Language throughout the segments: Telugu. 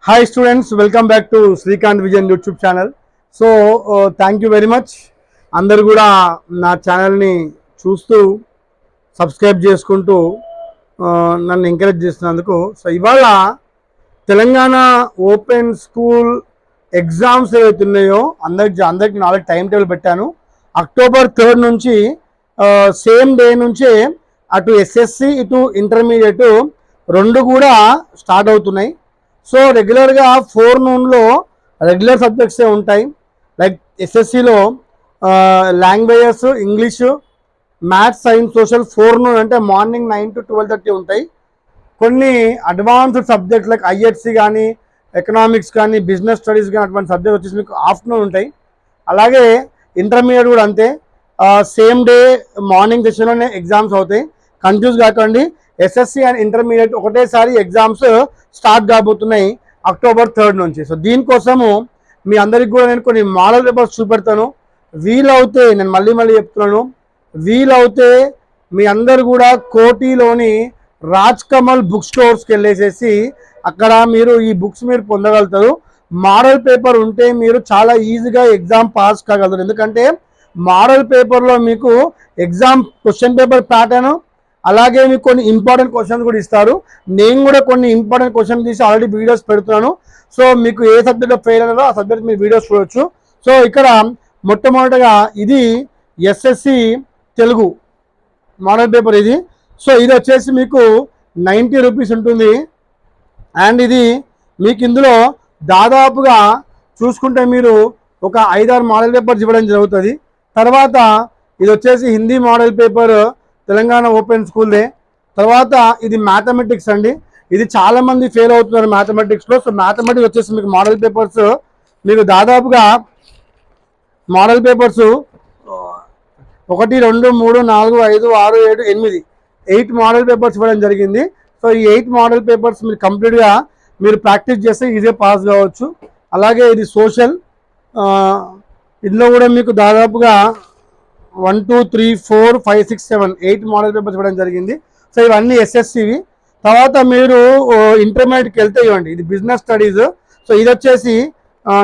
Hi students, welcome back to Srikanth Vision YouTube channel. So thank you very much. అందరు కూడా నా ఛానల్ని చూస్తూ సబ్స్క్రైబ్ చేసుకుంటూ నన్ను ఎంకరేజ్ చేస్తున్నందుకు. సో ఇవాళ తెలంగాణ ఓపెన్ స్కూల్ ఎగ్జామ్స్ ఏవైతే ఉన్నాయో అందరికి నాలుగు టైం టేబుల్ పెట్టాను. అక్టోబర్ 3 నుంచి సేమ్ డే నుంచే అటు ఎస్ఎస్సి ఇటు ఇంటర్మీడియట్ రెండు కూడా స్టార్ట్ అవుతున్నాయి. సో రెగ్యులర్గా ఫోర్నూన్లో రెగ్యులర్ సబ్జెక్ట్సే ఉంటాయి. లైక్ ఎస్ఎస్సిలో languages, English, maths, science, social forenoon అంటే మార్నింగ్ 9 to 12:30 ఉంటాయి. కొన్ని అడ్వాన్స్డ్ సబ్జెక్ట్స్ లైక్ ఐఎస్సి కానీ, ఎకనామిక్స్ కానీ, బిజినెస్ స్టడీస్ కానీ అటువంటి సబ్జెక్ట్ వచ్చేసి మీకు ఆఫ్టర్నూన్ ఉంటాయి. అలాగే ఇంటర్మీడియట్ కూడా అంతే, సేమ్ డే మార్నింగ్ సెషన్లోనే ఎగ్జామ్స్ అవుతాయి. కన్ఫ్యూజ్ కాకండి, ఎస్ఎస్సి అండ్ ఇంటర్మీడియట్ ఒకటేసారి ఎగ్జామ్స్ స్టార్ట్ కాబోతున్నాయి అక్టోబర్ 3 నుంచి. సో దీనికోసము మీ అందరికి కూడా నేను కొన్ని మోడల్ పేపర్స్ చూపెడతాను. వీలవుతే నేను మళ్ళీ చెప్తున్నాను, వీలవుతే మీ అందరు కూడా కోటిలోని రాజ్ కమల్ బుక్ స్టోర్స్కి వెళ్ళేసేసి అక్కడ మీరు ఈ బుక్స్ మీరు పొందగలుగుతారు. మోడల్ పేపర్ ఉంటే మీరు చాలా ఈజీగా ఎగ్జామ్ పాస్ కాగలరు. ఎందుకంటే మోడల్ పేపర్లో మీకు ఎగ్జామ్ క్వశ్చన్ పేపర్ ప్యాటర్న్, అలాగే మీకు కొన్ని ఇంపార్టెంట్ క్వశ్చన్స్ కూడా ఇస్తారు. నేను కూడా కొన్ని ఇంపార్టెంట్ క్వశ్చన్ తీసి ఆల్రెడీ వీడియోస్ పెడుతున్నాను. సో మీకు ఏ సబ్జెక్ట్లో ఫెయిల్ అయినారో ఆ సబ్జెక్ట్ మీరు వీడియోస్ చూడవచ్చు. సో ఇక్కడ మొట్టమొదటిగా ఇది ఎస్ఎస్సి తెలుగు మోడల్ పేపర్ ఇది. సో ఇది వచ్చేసి మీకు 90 రూపీస్ ఉంటుంది. అండ్ ఇది మీకు ఇందులో దాదాపుగా చూసుకుంటే మీరు ఒక 5-6 మోడల్ పేపర్స్ ఇవ్వడం జరుగుతుంది. తర్వాత ఇది వచ్చేసి Hindi model paper Telangana open స్కూల్దే. తర్వాత ఇది మ్యాథమెటిక్స్ అండి. ఇది చాలామంది ఫెయిల్ అవుతున్నారు మ్యాథమెటిక్స్లో. సో మ్యాథమెటిక్స్ వచ్చేసి మీకు మోడల్ పేపర్స్ మీకు దాదాపుగా మోడల్ పేపర్స్ 1, 2, 3, 4, 5, 6, 7, 8 మోడల్ పేపర్స్ ఇవ్వడం జరిగింది. సో ఈ 8 మోడల్ పేపర్స్ మీరు కంప్లీట్గా మీరు ప్రాక్టీస్ చేస్తే ఈజీగా పాస్ కావచ్చు. అలాగే ఇది సోషల్, ఇందులో కూడా మీకు దాదాపుగా 1, 2, 3, 4, 5, 6, 7, 8 మోడల్ పేపర్స్ ఇవ్వడం జరిగింది. సో ఇవన్నీ ఎస్ఎస్సివి. తర్వాత మీరు ఇంటర్మీడియట్కి వెళ్తే ఇవ్వండి, ఇది బిజినెస్ స్టడీస్. సో ఇది వచ్చేసి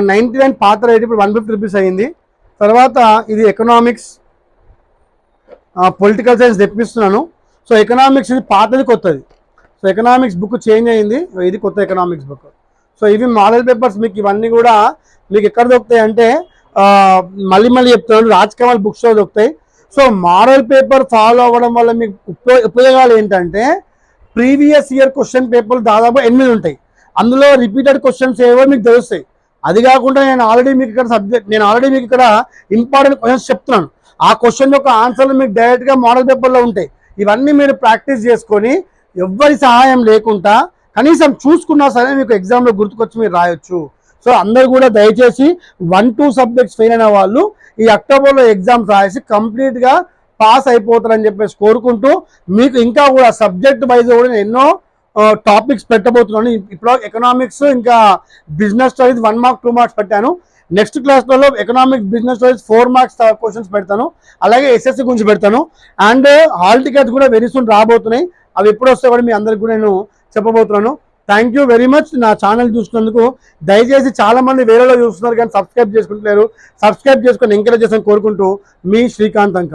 99 పాత రేట్, ఇప్పుడు 150 రూపీస్ అయింది. తర్వాత ఇది ఎకనామిక్స్, పొలిటికల్ సైన్స్ తెప్పిస్తున్నాను. సో ఎకనామిక్స్ ఇది పాతది కొత్తది. సో ఎకనామిక్స్ బుక్ చేంజ్ అయింది, ఇది కొత్త ఎకనామిక్స్ బుక్. సో ఇవి మోడల్ పేపర్స్ మీకు ఇవన్నీ కూడా మీకు ఎక్కడ దొరుకుతాయి అంటే మళ్ళీ చెప్తున్నాను, రాజ్ కమల్ బుక్ స్టోర్ దొరుకుతాయి. సో మోడల్ పేపర్ ఫాలో అవ్వడం వల్ల మీకు ఉపయోగాలు ఏంటంటే ప్రీవియస్ ఇయర్ క్వశ్చన్ పేపర్లు దాదాపు 8 ఉంటాయి. అందులో రిపీటెడ్ క్వశ్చన్స్ ఏవో మీకు తెలుస్తాయి. అది కాకుండా నేను ఆల్రెడీ మీకు ఇక్కడ ఇంపార్టెంట్ క్వశ్చన్స్ చెప్తున్నాను. ఆ క్వశ్చన్ యొక్క ఆన్సర్లు మీకు డైరెక్ట్గా మోడల్ పేపర్లో ఉంటాయి. ఇవన్నీ మీరు ప్రాక్టీస్ చేసుకొని ఎవ్వరి సహాయం లేకుండా కనీసం చూసుకున్నా సరే మీకు ఎగ్జామ్లో గుర్తుకొచ్చి మీరు రాయొచ్చు. సో అందరు కూడా దయచేసి 1-2 సబ్జెక్ట్స్ ఫెయిల్ అయిన వాళ్ళు ఈ అక్టోబర్లో ఎగ్జామ్స్ రాసి కంప్లీట్గా పాస్ అయిపోతారని చెప్పేసి కోరుకుంటూ, మీకు ఇంకా కూడా సబ్జెక్ట్ వైజ్ కూడా నేను ఎన్నో టాపిక్స్ పెట్టబోతున్నాను. ఇప్పుడు ఎకనామిక్స్ ఇంకా బిజినెస్ స్టడీస్ 1 మార్క్ 2 మార్క్స్ పెట్టాను. నెక్స్ట్ క్లాస్లలో economics, business studies 4 marks questions పెడతాను. అలాగే ఎస్ఎస్సి గురించి పెడతాను. అండ్ హాల్ టికెట్స్ కూడా వెరీ సూన్ రాబోతున్నాయి. అవి ఎప్పుడు వస్తే కూడా మీ అందరికి కూడా నేను చెప్పబోతున్నాను. Thank you very much. నా ఛానల్ చూసినందుకు దయచేసి చాలామంది వేరేలో చూస్తున్నారు కానీ సబ్స్క్రైబ్ చేసుకుంటలేరు. సబ్స్క్రైబ్ చేసుకొని ఎంకరేజ్ చేసి కోరుకుంటూ మీ శ్రీకాంత్ అంక.